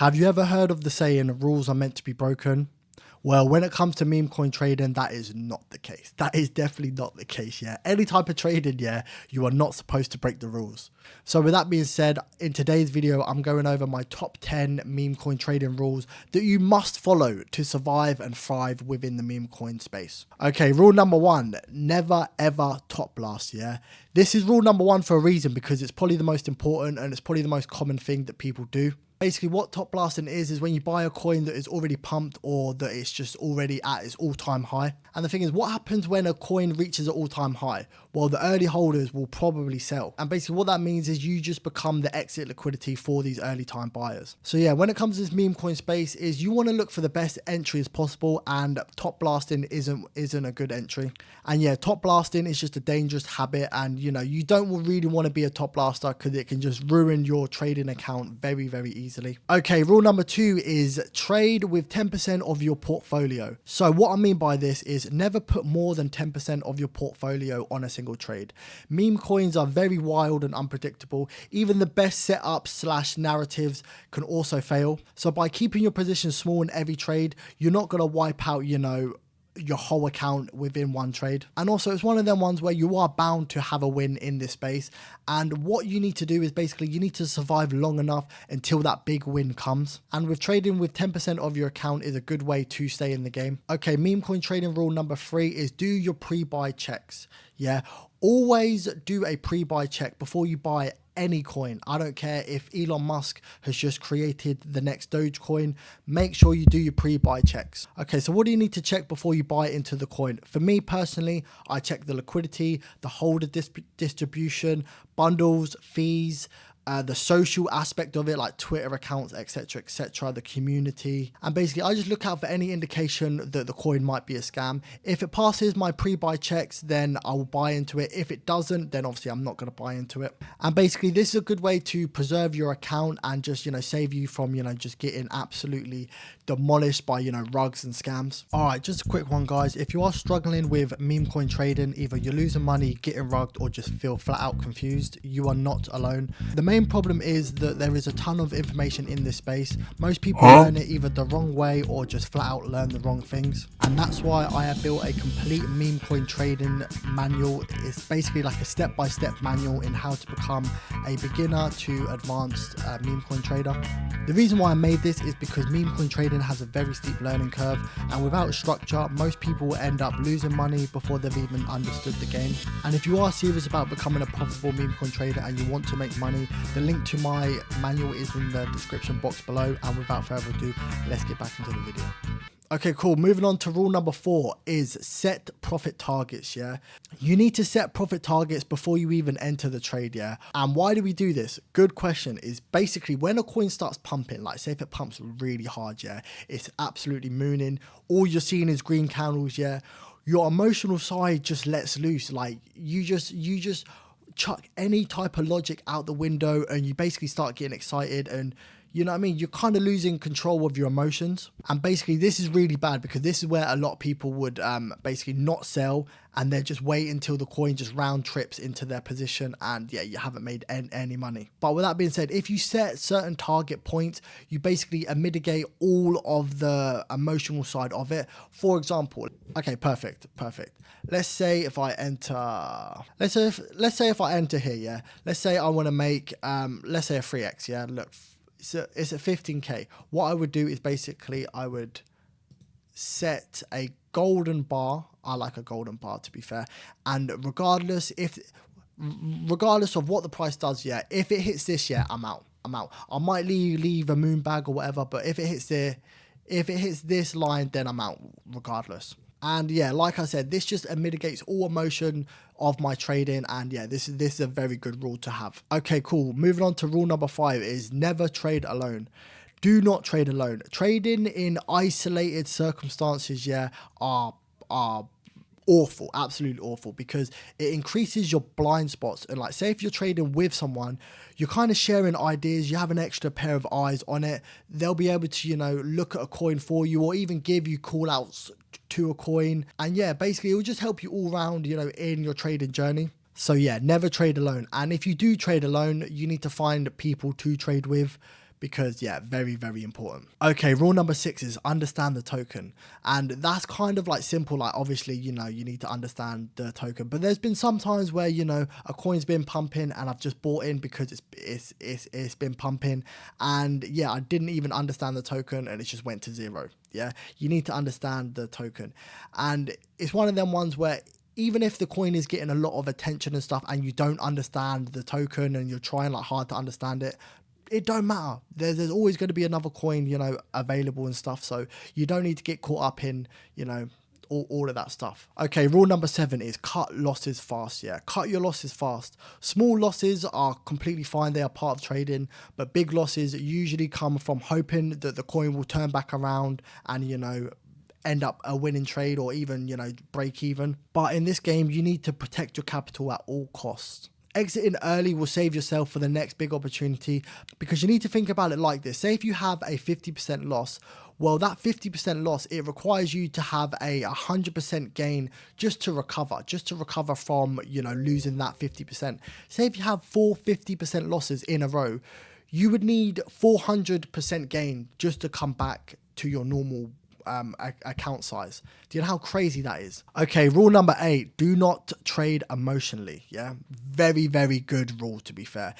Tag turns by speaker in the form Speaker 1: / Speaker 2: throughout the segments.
Speaker 1: Have you ever heard of the saying, rules are meant to be broken? Well, when it comes to meme coin trading, that is not the case. That is definitely not the case, yeah. Any type of trading, yeah, you are not supposed to break the rules. So with that being said, in today's video, I'm going over my top 10 meme coin trading rules that you must follow to survive and thrive within the meme coin space. Okay, rule number 1, never ever top blast, yeah. This is rule number 1 for a reason, because it's probably the most important and it's probably the most common thing that people do. Basically, what top blasting is when you buy a coin that is already pumped or that it's just already at its all-time high. And the thing is, what happens when a coin reaches an all-time high? Well, the early holders will probably sell. And basically what that means is you just become the exit liquidity for these early time buyers. So yeah, when it comes to this meme coin space, is you want to look for the best entry as possible, and top blasting isn't a good entry. And yeah, top blasting is just a dangerous habit, and you know, you don't really want to be a top blaster because it can just ruin your trading account very, very easily. Okay, rule number 2 is trade with 10% of your portfolio. So what I mean by this is never put more than 10% of your portfolio on a single trade. Meme coins are very wild and unpredictable. Even the best setups / narratives can also fail. So by keeping your position small in every trade, you're not going to wipe out, you know, your whole account within one trade. And also, it's one of them ones where you are bound to have a win in this space, and what you need to do is basically you need to survive long enough until that big win comes. And with trading with 10% of your account is a good way to stay in the game. Okay, meme coin trading rule number 3 is do your pre-buy checks. Yeah, always do a pre-buy check before you buy any coin. I don't care if Elon Musk has just created the next Dogecoin. Make sure you do your pre-buy checks. Okay, so what do you need to check before you buy into the coin? For me personally, I check the liquidity, the holder distribution, bundles, fees, the social aspect of it, like Twitter accounts, etc., the community. And basically, I just look out for any indication that the coin might be a scam. If it passes my pre-buy checks, then I will buy into it. If it doesn't, then obviously I'm not going to buy into it. And basically, this is a good way to preserve your account and just, you know, save you from, you know, just getting absolutely demolished by, you know, rugs and scams. All right, just a quick one, guys. If you are struggling with meme coin trading, either you're losing money, getting rugged, or just feel flat out confused, you are not alone. The main problem is that there is a ton of information in this space. Most people learn it either the wrong way or just flat out learn the wrong things. And that's why I have built a complete meme coin trading manual. It's basically like a step-by-step manual in how to become a beginner to advanced meme coin trader. The reason why I made this is because meme coin trading has a very steep learning curve, and without structure, most people will end up losing money before they've even understood the game. And if you are serious about becoming a profitable meme coin trader and you want to make money, the link to my manual is in the description box below. And without further ado, let's get back into the video. Okay, cool. Moving on to rule number 4 is set profit targets, yeah? You need to set profit targets before you even enter the trade, yeah? And why do we do this? Good question. Is basically when a coin starts pumping, like say if it pumps really hard, yeah? It's absolutely mooning. All you're seeing is green candles, yeah? Your emotional side just lets loose. Like you just chuck any type of logic out the window and you basically start getting excited, and you know what I mean? You're kind of losing control of your emotions. And basically this is really bad because this is where a lot of people would basically not sell, and they just wait until the coin just round trips into their position, and yeah, you haven't made any money. But with that being said, if you set certain target points, you basically mitigate all of the emotional side of it. For example, okay, perfect. Let's say if I enter, let's say if I enter here, yeah. Let's say I want to make let's say a 3x, yeah. Look, so it's at 15k. What I would do is basically I would set a golden bar. I like a golden bar, to be fair. And regardless of what the price does, yeah, if it hits this, yeah, I'm out. I might leave a moon bag or whatever, but if it hits this line, then I'm out regardless. And yeah, like I said, this just mitigates all emotion of my trading, and yeah, this is a very good rule to have. Okay, cool. Moving on to rule number 5 is never trade alone. Do not trade alone. Trading in isolated circumstances, yeah, are awful, absolutely awful, because it increases your blind spots. And like say if you're trading with someone, you're kind of sharing ideas, you have an extra pair of eyes on it. They'll be able to, you know, look at a coin for you or even give you call outs to a coin. And yeah, basically it will just help you all round, you know, in your trading journey. So yeah, never trade alone. And if you do trade alone, you need to find people to trade with, because yeah, very, very important. Okay, rule number 6 is understand the token. And that's kind of like simple, like obviously, you know, you need to understand the token, but there's been some times where, you know, a coin's been pumping and I've just bought in because it's been pumping, and yeah, I didn't even understand the token and it just went to zero. Yeah, you need to understand the token. And it's one of them ones where even if the coin is getting a lot of attention and stuff and you don't understand the token and you're trying like hard to understand it, it don't matter. There's always going to be another coin, you know, available and stuff. So you don't need to get caught up in, you know, all of that stuff. Okay, rule number 7 is cut losses fast. Yeah, cut your losses fast. Small losses are completely fine. They are part of trading, but big losses usually come from hoping that the coin will turn back around and, you know, end up a winning trade or even, you know, break even. But in this game, you need to protect your capital at all costs. Exiting early will save yourself for the next big opportunity, because you need to think about it like this. Say if you have a 50% loss, well, that 50% loss, it requires you to have a 100% gain just to recover from, you know, losing that 50%. Say if you have 50% losses in a row, you would need 400% gain just to come back to your normal account size. Do you know how crazy that is? Okay, rule number 8, do not trade emotionally. Yeah, very, very good rule, to be fair.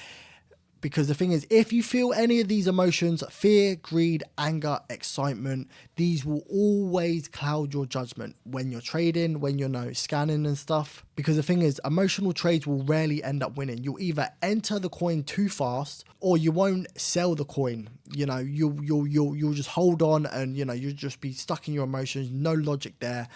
Speaker 1: Because the thing is, if you feel any of these emotions, fear, greed, anger, excitement, these will always cloud your judgment when you're trading, when you're, you know, scanning and stuff. Because the thing is, emotional trades will rarely end up winning. You'll either enter the coin too fast or you won't sell the coin. You know, you'll just hold on and, you know, you'll just be stuck in your emotions, no logic there.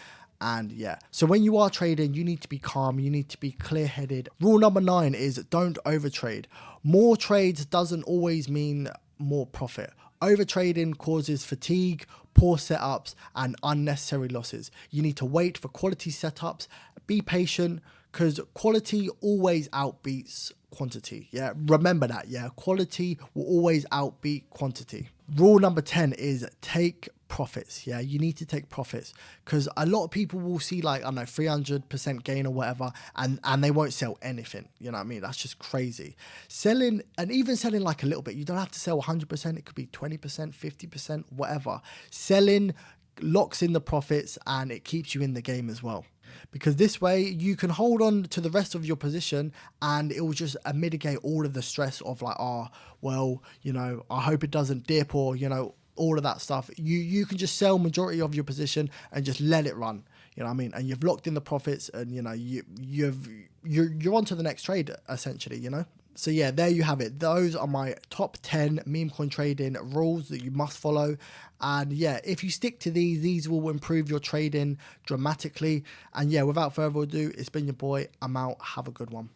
Speaker 1: And yeah, so when you are trading, you need to be calm, you need to be clear-headed. Rule number 9 is don't overtrade. More trades doesn't always mean more profit. Overtrading causes fatigue, poor setups, and unnecessary losses. You need to wait for quality setups, be patient, because quality always outbeats quantity. Yeah, remember that. Yeah, quality will always outbeat quantity. Rule number 10 is take profits. Yeah, you need to take profits, because a lot of people will see like, I don't know, 300% gain or whatever, and they won't sell anything. You know what I mean? That's just crazy. Selling, and even selling like a little bit, you don't have to sell 100%. It could be 20%, 50%, whatever. Selling locks in the profits and it keeps you in the game as well, because this way you can hold on to the rest of your position and it will just mitigate all of the stress of like, oh, well, you know, I hope it doesn't dip, or, you know, all of that stuff. You can just sell majority of your position and just let it run. You know what I mean? And you've locked in the profits, and, you know, you're on to the next trade essentially, you know? So yeah, there you have it. Those are my top 10 meme coin trading rules that you must follow. And yeah, if you stick to these will improve your trading dramatically. And yeah, without further ado, it's been your boy. I'm out. Have a good one.